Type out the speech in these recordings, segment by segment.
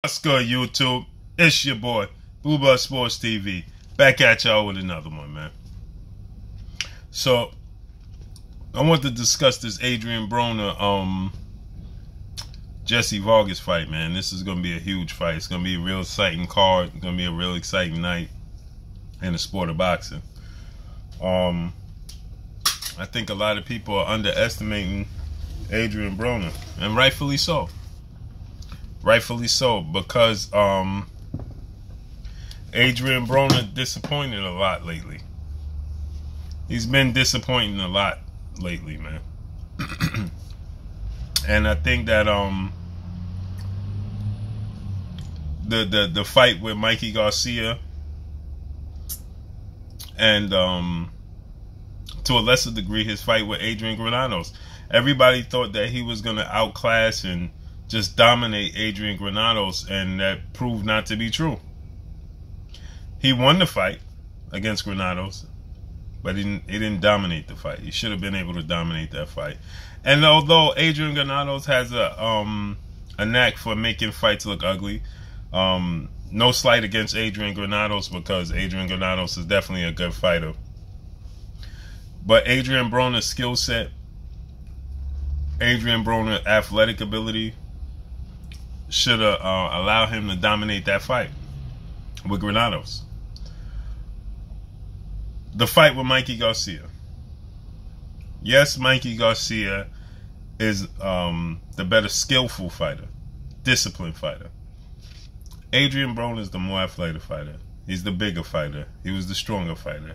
What's good, YouTube? It's your boy, Blue Blood Sports TV. Back at y'all with another one, man. So, I want to discuss this Adrien Broner, Jessie Vargas fight, man. This is going to be a huge fight. It's going to be a real exciting card. It's going to be a real exciting night in the sport of boxing. I think a lot of people are underestimating Adrien Broner, and rightfully so. Rightfully so, because Adrien Broner disappointed a lot lately. He's been disappointing a lot lately, man. And I think that the fight with Mikey Garcia and to a lesser degree his fight with Adrien Granados, everybody thought that he was gonna outclass and just dominate Adrien Granados, and that proved not to be true. He won the fight against Granados, but he didn't dominate the fight. He should have been able to dominate that fight. And although Adrien Granados has a knack for making fights look ugly, no slight against Adrien Granados, because Adrien Granados is definitely a good fighter. But Adrien Broner's skill set, Adrien Broner's athletic ability should allow him to dominate that fight with Granados. The fight with Mikey Garcia. Yes, Mikey Garcia is the better skillful fighter, disciplined fighter. Adrien Broner is the more athletic fighter. He's the bigger fighter. He was the stronger fighter.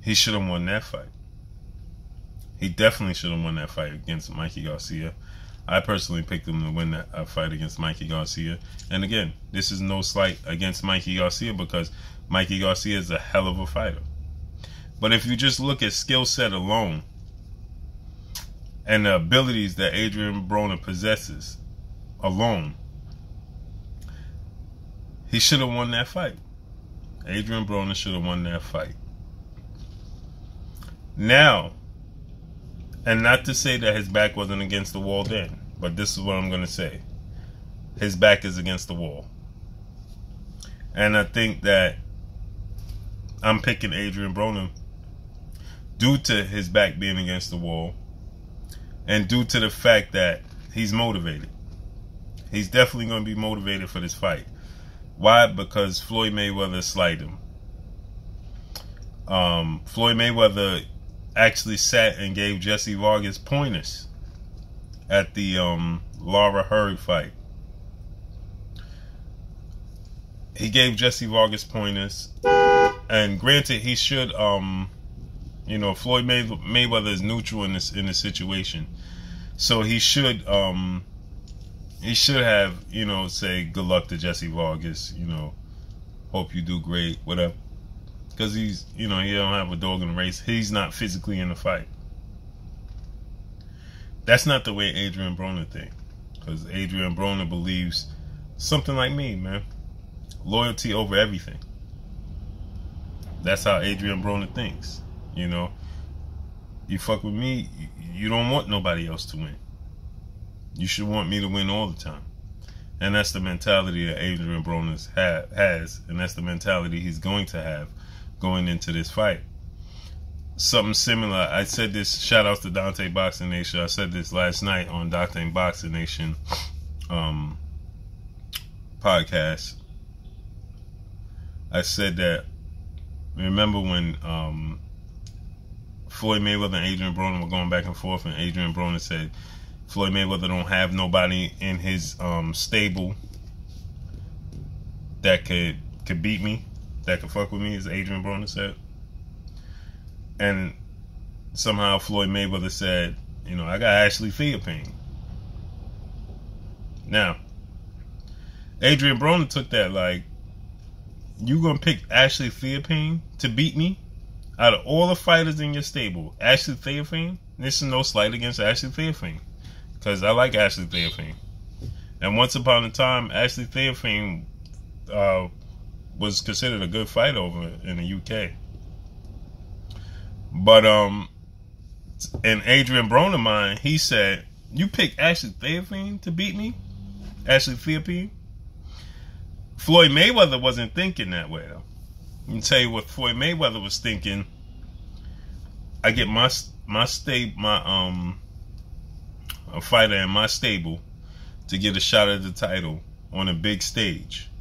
He should have won that fight. He definitely should have won that fight against Mikey Garcia. I personally picked him to win that fight against Mikey Garcia. And again, this is no slight against Mikey Garcia, because Mikey Garcia is a hell of a fighter. But if you just look at skill set alone and the abilities that Adrien Broner possesses alone, he should have won that fight. Adrien Broner should have won that fight. Now, and not to say that his back wasn't against the wall then, but this is what I'm going to say. His back is against the wall. And I think that I'm picking Adrien Broner due to his back being against the wall, and due to the fact that he's motivated. He's definitely going to be motivated for this fight. Why? Because Floyd Mayweather slighted him. Floyd Mayweather actually sat and gave Jessie Vargas pointers at the Laura Hurd fight. He gave Jessie Vargas pointers, and granted, he should, you know, Floyd Mayweather is neutral in this situation, so he should have, you know, say good luck to Jessie Vargas, you know, hope you do great, whatever. Because he's, you know, he don't have a dog in the race. He's not physically in the fight. That's not the way Adrien Broner thinks. Because Adrien Broner believes something like me, man. Loyalty over everything. That's how Adrien Broner thinks. You know, you fuck with me, you don't want nobody else to win. You should want me to win all the time. And that's the mentality that Adrien Broner has. And that's the mentality he's going to have going into this fight. Something similar, I said this, shout out to Dante Boxing Nation, I said this last night on Dante Boxing Nation podcast. I said that, remember when Floyd Mayweather and Adrien Broner were going back and forth, and Adrien Broner said Floyd Mayweather don't have nobody in his stable that could beat me, that could fuck with me, as Adrien Broner said. And somehow Floyd Mayweather said, you know, I got Ashley Theophane. Now, Adrien Broner took that like, you gonna pick Ashley Theophane to beat me? Out of all the fighters in your stable, Ashley Theophane? This is no slight against Ashley Theophane, because I like Ashley Theophane. And once upon a time, Ashley Theophane was considered a good fight over in the UK. But in Adrien Broner's mind, he said, You picked Ashley Theophane to beat me? Ashley Theophane? Floyd Mayweather wasn't thinking that way, though. Let me tell you what Floyd Mayweather was thinking. I get a fighter in my stable to get a shot at the title on a big stage.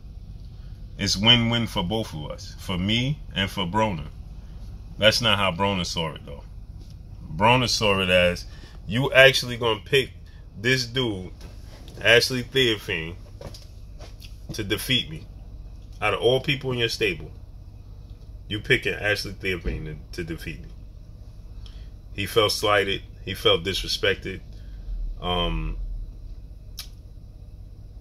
It's win-win for both of us, for me and for Broner. That's not how Broner saw it, though. Broner saw it as, you actually gonna pick this dude, Ashley Theophane, to defeat me. Out of all people in your stable, you picking Ashley Theophane to defeat me. He felt slighted. He felt disrespected. And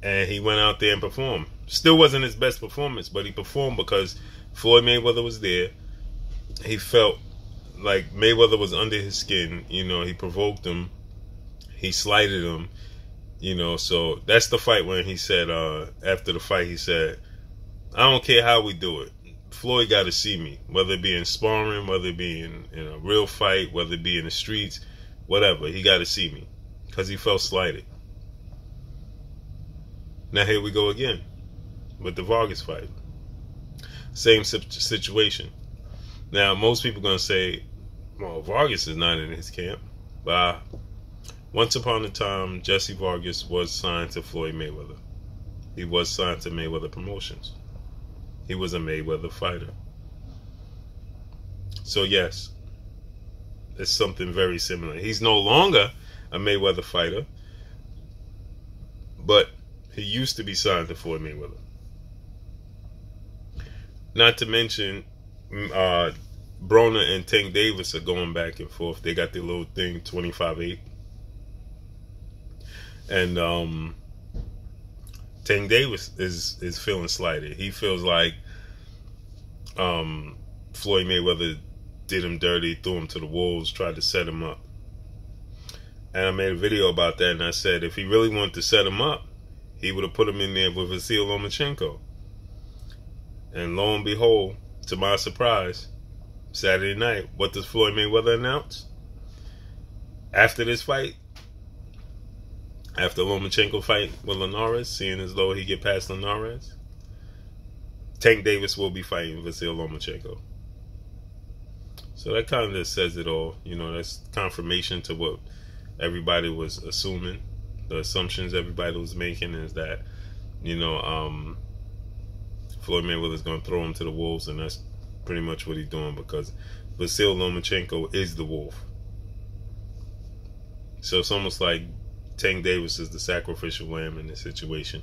he went out there and performed. Still wasn't his best performance, but he performed because Floyd Mayweather was there. He felt like Mayweather was under his skin. You know, he provoked him. He slighted him. You know, so that's the fight when he said, after the fight, he said, I don't care how we do it. Floyd got to see me, whether it be in sparring, whether it be in a real fight, whether it be in the streets, whatever. He got to see me because he felt slighted. Now here we go again with the Vargas fight. Same situation. Now most people are going to say, well, Vargas is not in his camp. But once upon a time, Jessie Vargas was signed to Floyd Mayweather. He was signed to Mayweather Promotions. He was a Mayweather fighter. So yes, it's something very similar. He's no longer a Mayweather fighter, but he used to be signed to Floyd Mayweather. Not to mention, Broner and Tank Davis are going back and forth. They got their little thing, 25-8. And Tank Davis is feeling slighted. He feels like Floyd Mayweather did him dirty, threw him to the wolves, tried to set him up. And I made a video about that, and I said if he really wanted to set him up, he would have put him in there with Vasil Lomachenko. And lo and behold, to my surprise, Saturday night, what does Floyd Mayweather announce? After this fight, after Lomachenko fight with Linares, seeing as though he get past Linares, Tank Davis will be fighting Vasil Lomachenko. So that kind of says it all. You know, that's confirmation to what everybody was assuming. The assumptions everybody was making is that, you know, Floyd Mayweather is going to throw him to the wolves, and that's pretty much what he's doing because Vasil Lomachenko is the wolf. So it's almost like Tank Davis is the sacrificial lamb in this situation.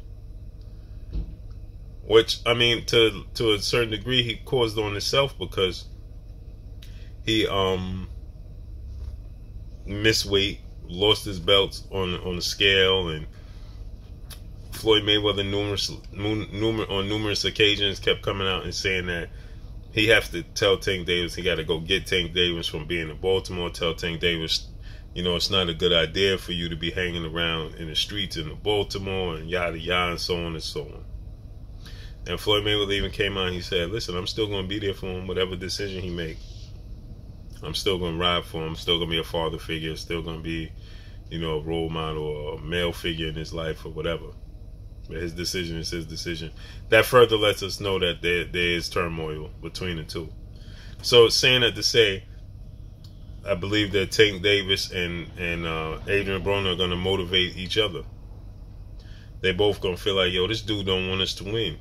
Which, I mean, to a certain degree, he caused on himself because he missed weight, lost his belts on the scale, and Floyd Mayweather on numerous occasions kept coming out and saying that he has to tell Tank Davis he got to go get Tank Davis from being in Baltimore, tell Tank Davis, you know, it's not a good idea for you to be hanging around in the streets in Baltimore and yada yada and so on and so on. And Floyd Mayweather even came out and he said, listen, I'm still going to be there for him, whatever decision he make. I'm still going to ride for him. I'm still going to be a father figure. Still going to be, you know, a role model or a male figure in his life or whatever. But his decision is his decision. That further lets us know that there is turmoil between the two. So saying that to say, I believe that Tank Davis and Adrien Broner are going to motivate each other. They both going to feel like, yo, this dude don't want us to win.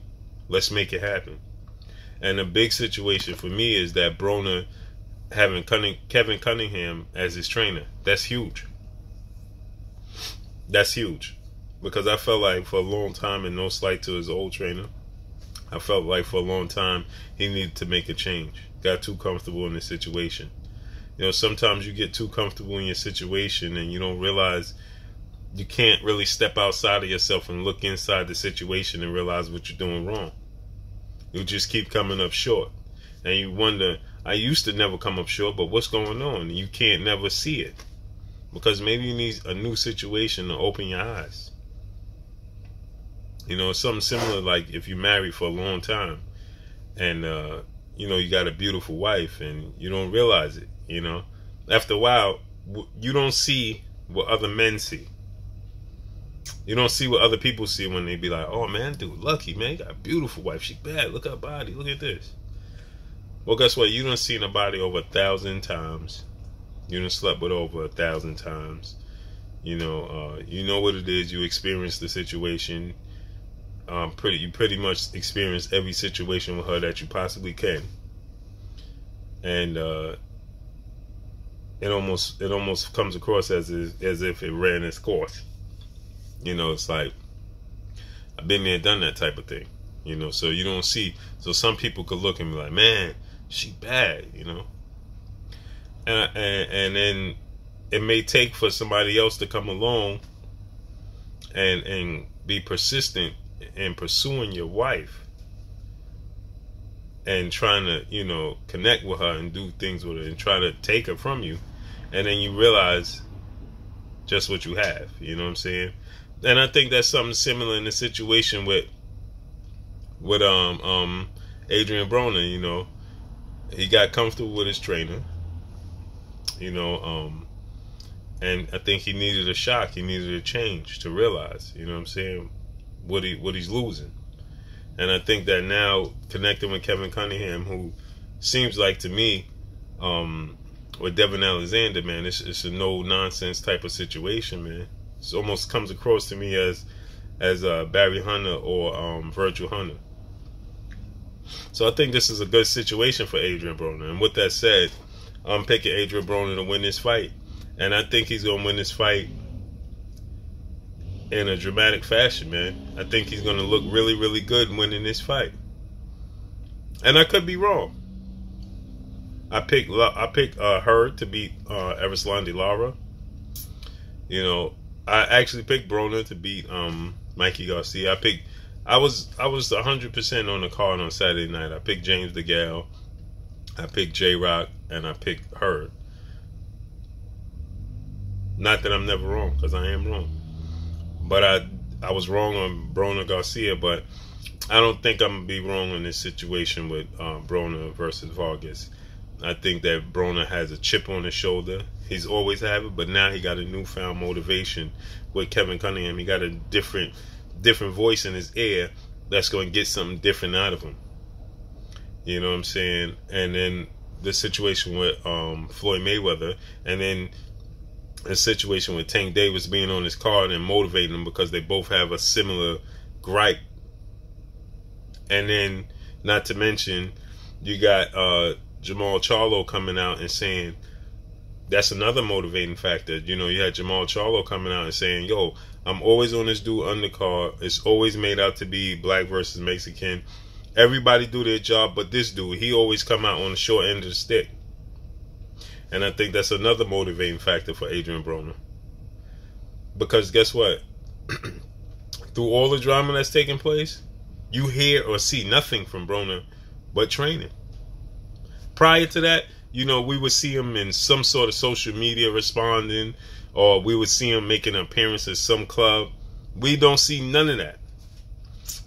Let's make it happen. And the big situation for me is that Broner having Kevin Cunningham as his trainer. That's huge. That's huge. Because I felt like for a long time, and no slight to his old trainer, I felt like for a long time he needed to make a change. Got too comfortable in the situation. You know, sometimes you get too comfortable in your situation and you don't realize you can't really step outside of yourself and look inside the situation and realize what you're doing wrong. You just keep coming up short. And you wonder, I used to never come up short, but what's going on? You can't never see it. Because maybe you need a new situation to open your eyes. You know, something similar like if you're married for a long time and, you know, you got a beautiful wife and you don't realize it, you know. After a while, you don't see what other men see. You don't see what other people see when they be like, oh man, dude, lucky, man, you got a beautiful wife. She bad. Look at her body. Look at this. Well, guess what? You done seen a body over 1,000 times. You done slept with over 1,000 times. You know what it is. You experienced the situation. You pretty much experienced every situation with her that you possibly can. And it almost comes across as if it ran its course. It's like, I've been there, done that type of thing. So you don't see. So some people could look and be like, man, she bad. And then it may take for somebody else to come along and be persistent in pursuing your wife and trying to connect with her and do things with her and try to take her from you, and then you realize just what you have. You know what I'm saying? And I think that's something similar in the situation with Adrien Broner. He got comfortable with his trainer. And I think he needed a shock. He needed a change to realize, what he's losing. And I think that now, connecting with Kevin Cunningham, who seems like to me, with Devin Alexander, man, it's a no nonsense type of situation, man. It almost comes across to me as Barry Hunter or Virgil Hunter. So I think this is a good situation for Adrien Broner. And with that said, I'm picking Adrien Broner to win this fight. And I think he's going to win this fight in a dramatic fashion, man. I think he's going to look really, really good winning this fight. And I could be wrong. I picked her to beat Erislandy Lara. I actually picked Broner to beat Mikey Garcia. I was 100% on the card on Saturday night. I picked James DeGale, I picked J-Rock, and I picked Hurd. Not that I'm never wrong, because I am wrong. But I was wrong on Broner Garcia, but I don't think I'm going to be wrong in this situation with Broner versus Vargas. I think that Broner has a chip on his shoulder. He's always had it, but now he got a newfound motivation with Kevin Cunningham. He got a different voice in his ear that's going to get something different out of him. You know what I'm saying? And then the situation with Floyd Mayweather, and then a situation with Tank Davis being on his card and motivating him because they both have a similar gripe. And then, not to mention, you got Jamal Charlo coming out and saying that's another motivating factor. You had Jamal Charlo coming out and saying, yo, I'm always on this dude undercard. It's always made out to be black versus Mexican. Everybody do their job, but this dude, he always come out on the short end of the stick. And I think that's another motivating factor for Adrien Broner. Because guess what? Through all the drama that's taking place, you hear or see nothing from Broner but training. Prior to that, we would see him in some sort of social media responding, or we would see him making an appearance at some club. We don't see none of that.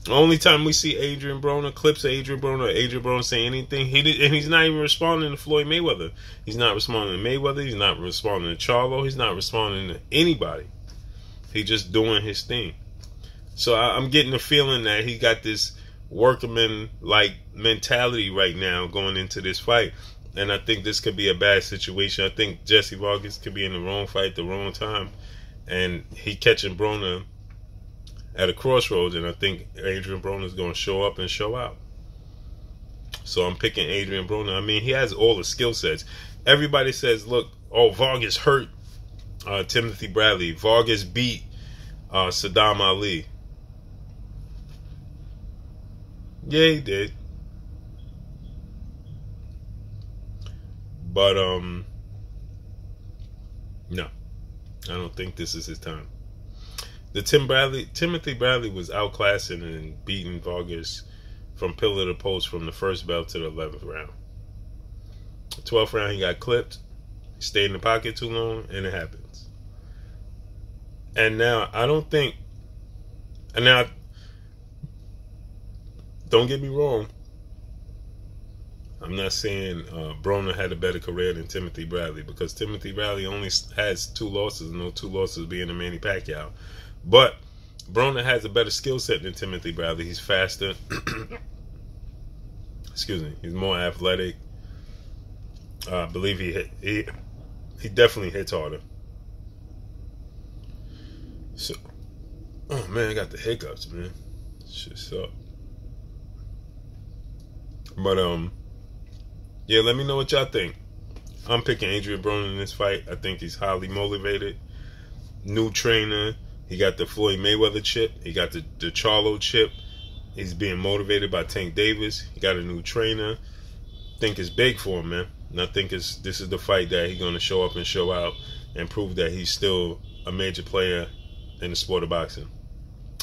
The only time we see Adrien Broner, clips of Adrien Broner saying anything, he's not even responding to Floyd Mayweather. He's not responding to Mayweather. He's not responding to Charlo. He's not responding to anybody. He's just doing his thing. So I'm getting the feeling that he got this workman-like mentality right now going into this fight. And I think this could be a bad situation. I think Jessie Vargas could be in the wrong fight at the wrong time. And he catching Broner at a crossroads. And I think Adrien Broner is going to show up and show out. So I'm picking Adrien Broner. I mean, he has all the skill sets. Everybody says, look, Vargas hurt Timothy Bradley. Vargas beat Saddam Ali. Yeah, he did. But no, I don't think this is his time. Timothy Bradley was outclassing and beating Vargas from pillar to post from the first belt to the 11th round. The 12th round, he got clipped. He stayed in the pocket too long, and it happens. And now, I don't think... And now, don't get me wrong. I'm not saying Broner had a better career than Timothy Bradley, because Timothy Bradley only has 2 losses, and those 2 losses being to Manny Pacquiao. But Broner has a better skill set than Timothy Bradley. He's faster. Excuse me. He's more athletic. I believe he definitely hits harder. So, oh man, I got the hiccups, man. Shit suck. But yeah, let me know what y'all think. I'm picking Adrien Broner in this fight. I think he's highly motivated. New trainer. He got the Floyd Mayweather chip. He got the Charlo chip. He's being motivated by Tank Davis. He got a new trainer. Think it's big for him, man. And I think this is the fight that he's going to show up and show out and prove that he's still a major player in the sport of boxing.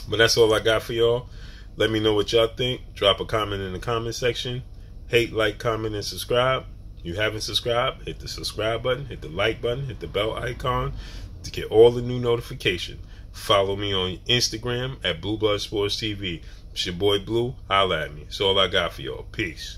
But that's all I got for y'all. Let me know what y'all think. Drop a comment in the comment section. Hate, like, comment, and subscribe. If you haven't subscribed, hit the subscribe button, hit the like button, hit the bell icon to get all the new notifications. Follow me on Instagram at Blue Blood Sports TV. It's your boy Blue. Holla at me. That's all I got for y'all. Peace.